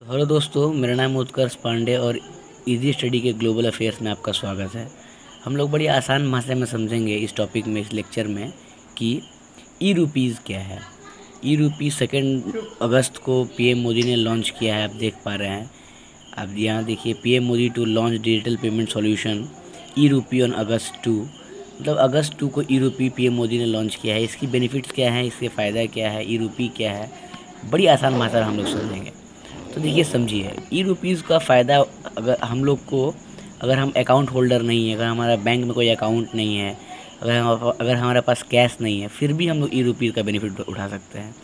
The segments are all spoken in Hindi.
हेलो दोस्तों, मेरा नाम उत्कर्ष पांडे और इजी स्टडी के ग्लोबल अफेयर्स में आपका स्वागत है। हम लोग बड़ी आसान भाषा में समझेंगे इस टॉपिक में, इस लेक्चर में, कि ई रुपीज़ क्या है। ई रुपीज़ 2 अगस्त को पीएम मोदी ने लॉन्च किया है, आप देख पा रहे हैं। आप यहाँ देखिए, PM Modi to launch digital payment solution e rupee on August 2। मतलब August 2 को ई रुपी पीएम मोदी ने लॉन्च किया है। इसकी बेनिफिट्स क्या हैं, इसके फ़ायदा क्या है, ई रुपी क्या है, बड़ी आसान भाषा में हम लोग समझेंगे। तो देखिए, समझिए, ई रुपीज़ का फ़ायदा, अगर हम लोग को, अगर हम अकाउंट होल्डर नहीं है, अगर हमारा बैंक में कोई अकाउंट नहीं है, अगर हमारे पास कैश नहीं है, फिर भी हम लोग ई रुपीज़ का बेनिफिट उठा सकते हैं।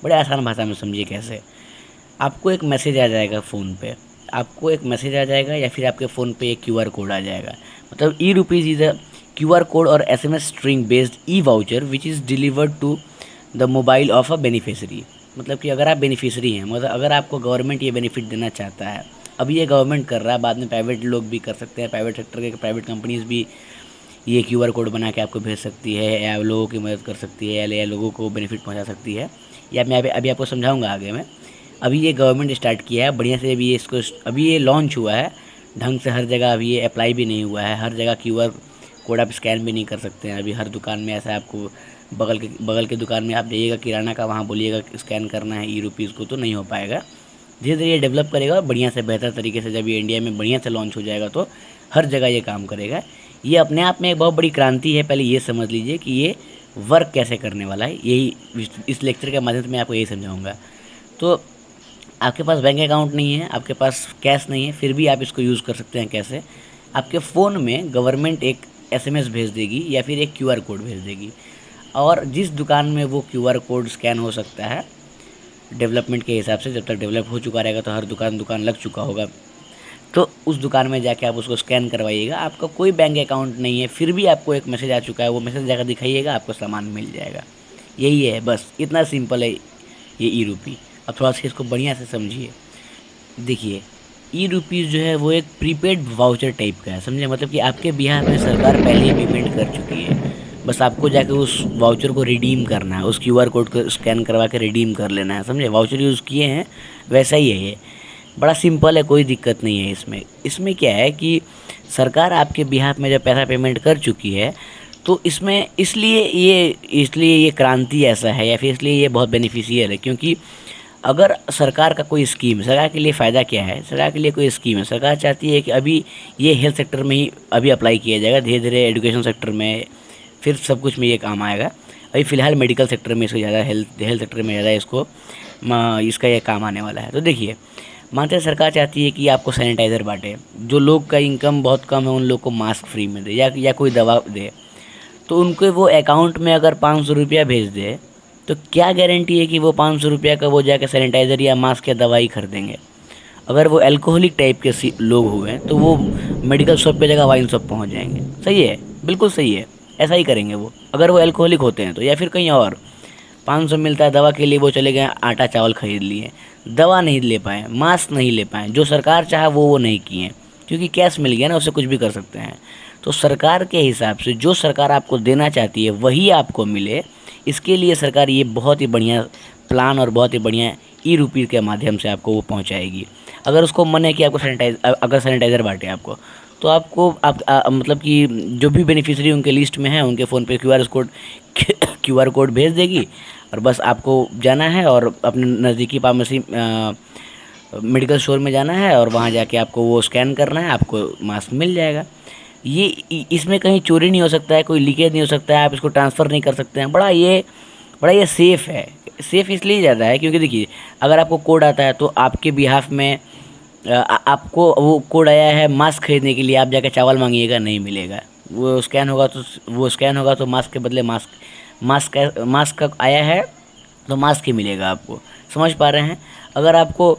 बड़े आसान भाषा में समझिए कैसे। आपको एक मैसेज आ जाएगा फ़ोन पे, आपको एक मैसेज आ जाएगा या फिर आपके फ़ोन पे एक क्यूआर कोड आ जाएगा। मतलब e rupees is a QR code और SMS string based e voucher which is delivered to the mobile of a beneficiary. मतलब कि अगर आप बेनिफिशरी हैं, मतलब अगर आपको गवर्नमेंट ये बेनिफिट देना चाहता है, अभी ये गवर्नमेंट कर रहा है, बाद में प्राइवेट लोग भी कर सकते हैं, प्राइवेट सेक्टर के प्राइवेट कंपनीज़ भी ये क्यूआर कोड बना के आपको भेज सकती है, या लोगों की मदद कर सकती है, या लोगों को बेनिफिट पहुंचा सकती है। या मैं अभी आपको समझाऊंगा आगे में। अभी ये गवर्नमेंट स्टार्ट किया है बढ़िया से, अभी ये इसको अभी ये लॉन्च हुआ है ढंग से, हर जगह अभी ये अप्लाई भी नहीं हुआ है, हर जगह क्यूआर कोड आप स्कैन भी नहीं कर सकते हैं अभी। हर दुकान में ऐसा आपको, बगल के दुकान में आप जाइएगा किराना का, वहाँ बोलिएगा स्कैन करना है ई रुपीज़ को, तो नहीं हो पाएगा। धीरे धीरे ये डेवलप करेगा बढ़िया से, बेहतर तरीके से। जब ये इंडिया में बढ़िया से लॉन्च हो जाएगा तो हर जगह ये काम करेगा। ये अपने आप में एक बहुत बड़ी क्रांति है। पहले ये समझ लीजिए कि ये वर्क कैसे करने वाला है, यही इस लेक्चर के माध्यम से मैं आपको यही समझाऊंगा। तो आपके पास बैंक अकाउंट नहीं है, आपके पास कैश नहीं है, फिर भी आप इसको यूज़ कर सकते हैं। कैसे? आपके फ़ोन में गवर्नमेंट एक एसएमएस भेज देगी या फिर एक क्यूआर कोड भेज देगी, और जिस दुकान में वो क्यूआर कोड स्कैन हो सकता है, डेवलपमेंट के हिसाब से, जब तक डेवलप हो चुका रहेगा तो हर दुकान लग चुका होगा, तो उस दुकान में जाके आप उसको स्कैन करवाइएगा। आपका कोई बैंक अकाउंट नहीं है, फिर भी आपको एक मैसेज आ चुका है, वो मैसेज जाकर दिखाइएगा, आपको सामान मिल जाएगा। यही है, बस इतना सिंपल है ये ई रुपी। अब थोड़ा सा इसको बढ़िया से समझिए। देखिए, ई रुपीज़ जो है वो एक प्रीपेड वाउचर टाइप का है, समझे? मतलब कि आपके बिहार में सरकार पहले ही पेमेंट कर चुकी है, बस आपको जाके उस वाउचर को रिडीम करना है, उस क्यूआर कोड को स्कैन करवा के रिडीम कर लेना है, समझे? वाउचर यूज़ किए हैं, वैसा ही है ये। बड़ा सिंपल है, कोई दिक्कत नहीं है इसमें। इसमें क्या है कि सरकार आपके बिहार में जब पैसा पेमेंट कर चुकी है, तो इसमें इसलिए ये क्रांति ऐसा है, या फिर इसलिए ये बहुत बेनिफिशियल है, क्योंकि अगर सरकार का कोई स्कीम, सरकार के लिए फ़ायदा क्या है, सरकार के लिए कोई स्कीम है, सरकार चाहती है कि अभी ये हेल्थ सेक्टर में ही अभी अप्लाई किया जाएगा, धीरे धीरे एजुकेशन सेक्टर में, फिर सब कुछ में ये काम आएगा। अभी फ़िलहाल मेडिकल सेक्टर में इसको ज़्यादा, हेल्थ सेक्टर में ज़्यादा इसका ये काम आने वाला है। तो देखिए, मानते हैं सरकार चाहती है कि आपको सैनिटाइज़र बांटे, जो लोग का इनकम बहुत कम है उन लोग को मास्क फ्री में दे, या कोई दवा दे, तो उनके वो अकाउंट में अगर 500 रुपया भेज दे, तो क्या गारंटी है कि वो 500 रुपया का वो जाकर सैनिटाइज़र या मास्क या दवाई खरीदेंगे? अगर वो अल्कोहलिक टाइप के लोग हुए तो वो मेडिकल शॉप पे जगह वाइन शॉप पहुंच जाएंगे। सही है, बिल्कुल सही है, ऐसा ही करेंगे वो, अगर वो अल्कोहलिक होते हैं तो। या फिर कहीं और 500 मिलता है दवा के लिए, वो चले गए आटा चावल खरीद लिए, दवा नहीं ले पाए, मास्क नहीं ले पाए, जो सरकार चाहा वो नहीं किए, क्योंकि कैश मिल गया ना, उससे कुछ भी कर सकते हैं। तो सरकार के हिसाब से जो सरकार आपको देना चाहती है वही आपको मिले, इसके लिए सरकार ये बहुत ही बढ़िया प्लान और बहुत ही बढ़िया ई रुपी के माध्यम से आपको वो पहुंचाएगी। अगर उसको मन है कि आपको अगर सैनिटाइज़र बांटे आपको, तो आपको मतलब कि जो भी बेनिफिशियरी उनके लिस्ट में है, उनके फ़ोन पे क्यूआर कोड भेज देगी, और बस आपको जाना है और अपने नज़दीकी फार्मेसी मेडिकल स्टोर में जाना है, और वहाँ जाके आपको वो स्कैन करना है, आपको मास्क मिल जाएगा। ये इसमें कहीं चोरी नहीं हो सकता है, कोई लीकेज नहीं हो सकता है, आप इसको ट्रांसफ़र नहीं कर सकते हैं। बड़ा ये सेफ़ है। सेफ़ इसलिए ज़्यादा है क्योंकि देखिए, अगर आपको कोड आता है तो आपके बिहाफ में आपको वो कोड आया है मास्क खरीदने के लिए, आप जाकर चावल मांगिएगा, नहीं मिलेगा। वो स्कैन होगा तो मास्क के बदले मास्क का आया है तो मास्क ही मिलेगा आपको। समझ पा रहे हैं? अगर आपको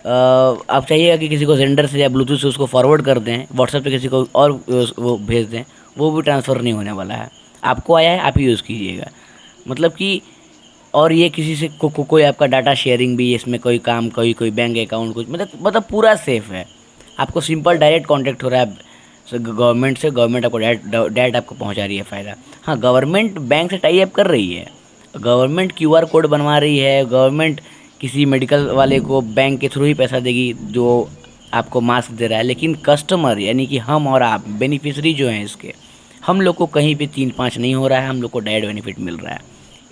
आप चाहिएगा कि किसी को जेंडर से या ब्लूटूथ से उसको फॉरवर्ड कर दें, व्हाट्सएप पे किसी को और वो भेज दें, वो भी ट्रांसफ़र नहीं होने वाला है। आपको आया है, आप ही यूज़ कीजिएगा। मतलब कि, और ये किसी से कोई आपका डाटा शेयरिंग भी, इसमें कोई काम, कोई बैंक अकाउंट कुछ, मतलब पूरा सेफ़ है। आपको सिंपल डायरेक्ट कॉन्टैक्ट हो रहा है गवर्नमेंट से, गवर्नमेंट आपको डायरेक्ट आपको पहुँचा रही है फ़ायदा। हाँ, गवर्नमेंट बैंक से टाई अप कर रही है, गवर्नमेंट क्यूआर कोड बनवा रही है, गवर्नमेंट किसी मेडिकल वाले को बैंक के थ्रू ही पैसा देगी जो आपको मास्क दे रहा है, लेकिन कस्टमर यानी कि हम और आप बेनिफिशरी जो हैं इसके, हम लोग को कहीं भी 3-5 नहीं हो रहा है, हम लोग को डायरेक्ट बेनिफिट मिल रहा है।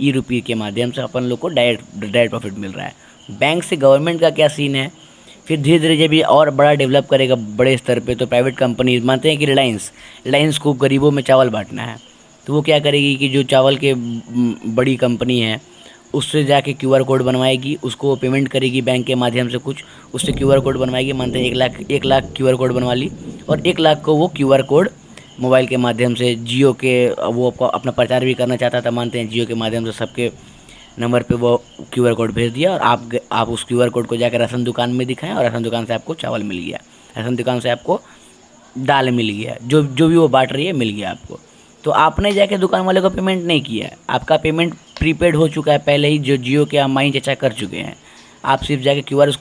ई रुपये के माध्यम से अपन लोग को डायरेक्ट प्रॉफिट मिल रहा है। बैंक से गवर्नमेंट का क्या सीन है, फिर धीरे धीरे जब ये और बड़ा डेवलप करेगा बड़े स्तर पे, तो प्राइवेट कंपनीज मानते हैं कि रिलायंस को गरीबों में चावल बांटना है, तो वो क्या करेगी कि जो चावल के बड़ी कंपनी है उससे जाके QR कोड बनवाएगी, उसको पेमेंट करेगी बैंक के माध्यम से, कुछ उससे QR कोड बनवाएगी। मानते हैं 1 लाख QR कोड बनवा ली, और 1 लाख को वो QR कोड मोबाइल के माध्यम से जियो के, वो अपना प्रचार भी करना चाहता था, मानते हैं जियो के माध्यम से सबके नंबर पे वो QR कोड भेज दिया, और आप उस QR कोड को जाकर राशन दुकान में दिखाएं, और राशन दुकान से आपको चावल मिल गया, राशन दुकान से आपको दाल मिल गया, जो भी वो बांट रही है मिल गया आपको। तो आपने जाके दुकान वाले को पेमेंट नहीं किया है, आपका पेमेंट प्रीपेड हो चुका है पहले ही, जो जियो के अम्माई चाचा कर चुके हैं। आप सिर्फ जाके QR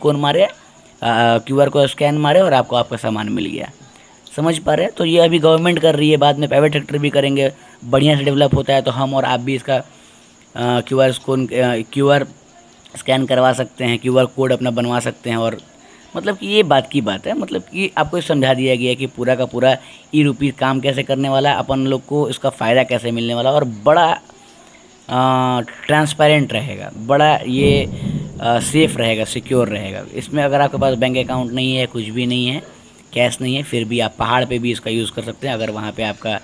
को स्कैन मारे और आपको आपका सामान मिल गया। समझ पा रहे हैं? तो ये अभी गवर्नमेंट कर रही है, बाद में प्राइवेट सेक्टर भी करेंगे, बढ़िया से डेवलप होता है तो हम और आप भी इसका QR स्कैन करवा सकते हैं, QR कोड अपना बनवा सकते हैं। और मतलब कि ये बात की बात है, मतलब कि आपको समझा दिया गया है कि पूरा का पूरा ई रुपये काम कैसे करने वाला है, अपन लोग को इसका फ़ायदा कैसे मिलने वाला, और बड़ा ट्रांसपेरेंट रहेगा, बड़ा ये सेफ़ रहेगा, सिक्योर रहेगा। इसमें अगर आपके पास बैंक अकाउंट नहीं है, कुछ भी नहीं है, कैश नहीं है, फिर भी आप पहाड़ पे भी इसका यूज़ कर सकते हैं। अगर वहाँ पे आपका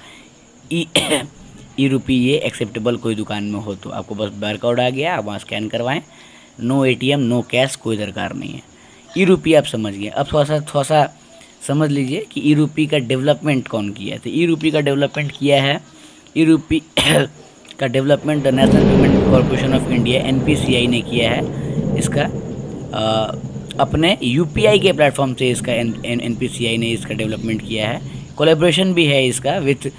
ई रुपये ये एक्सेप्टेबल कोई दुकान में हो, तो आपको बस बार कोड आ गया, आप वहाँ स्कैन करवाएं, नो ATM नो कैश, कोई दरकार नहीं है। ई रुपये आप समझ गए, अब थोड़ा सा समझ लीजिए कि ई रुपये का डेवलपमेंट कौन किया है। तो ई रुपये का डेवलपमेंट किया है, ई रुपये का development the national payment corporation of India NPCI ने किया है। इसका अपने UPI के प्लेटफॉर्म से इसका NPCI ने इसका डेवलपमेंट किया है। कोलैबोरेशन भी है इसका with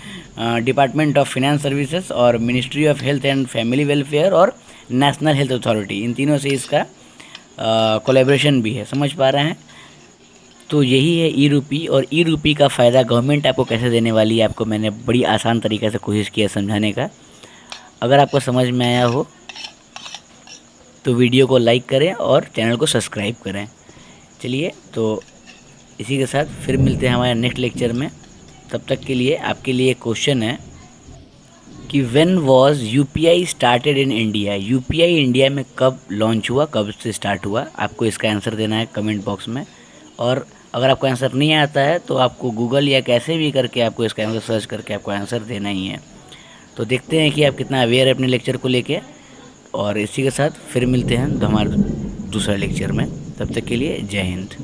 department of finance services और ministry of health and family welfare और नेशनल हेल्थ अथॉरिटी, इन तीनों से इसका कोलैबोरेशन भी है। समझ पा रहे हैं? तो यही है ई रुपये, और ई रुपये का फ़ायदा गवर्नमेंट आपको कैसे देने वाली है, आपको मैंने बड़ी आसान तरीके से कोशिश किया समझाने का। अगर आपको समझ में आया हो तो वीडियो को लाइक करें और चैनल को सब्सक्राइब करें। चलिए, तो इसी के साथ फिर मिलते हैं हमारे नेक्स्ट लेक्चर में। तब तक के लिए आपके लिए क्वेश्चन है कि when was UPI started in India, UPI India में कब लॉन्च हुआ, कब से स्टार्ट हुआ, आपको इसका आंसर देना है कमेंट बॉक्स में। और अगर आपको आंसर नहीं आता है तो आपको गूगल या कैसे भी करके आपको इसका आंसर सर्च करके आपको आंसर देना ही है। तो देखते हैं कि आप कितना अवेयर है अपने लेक्चर को लेके, और इसी के साथ फिर मिलते हैं हमारे दूसरा लेक्चर में। तब तक के लिए जय हिंद।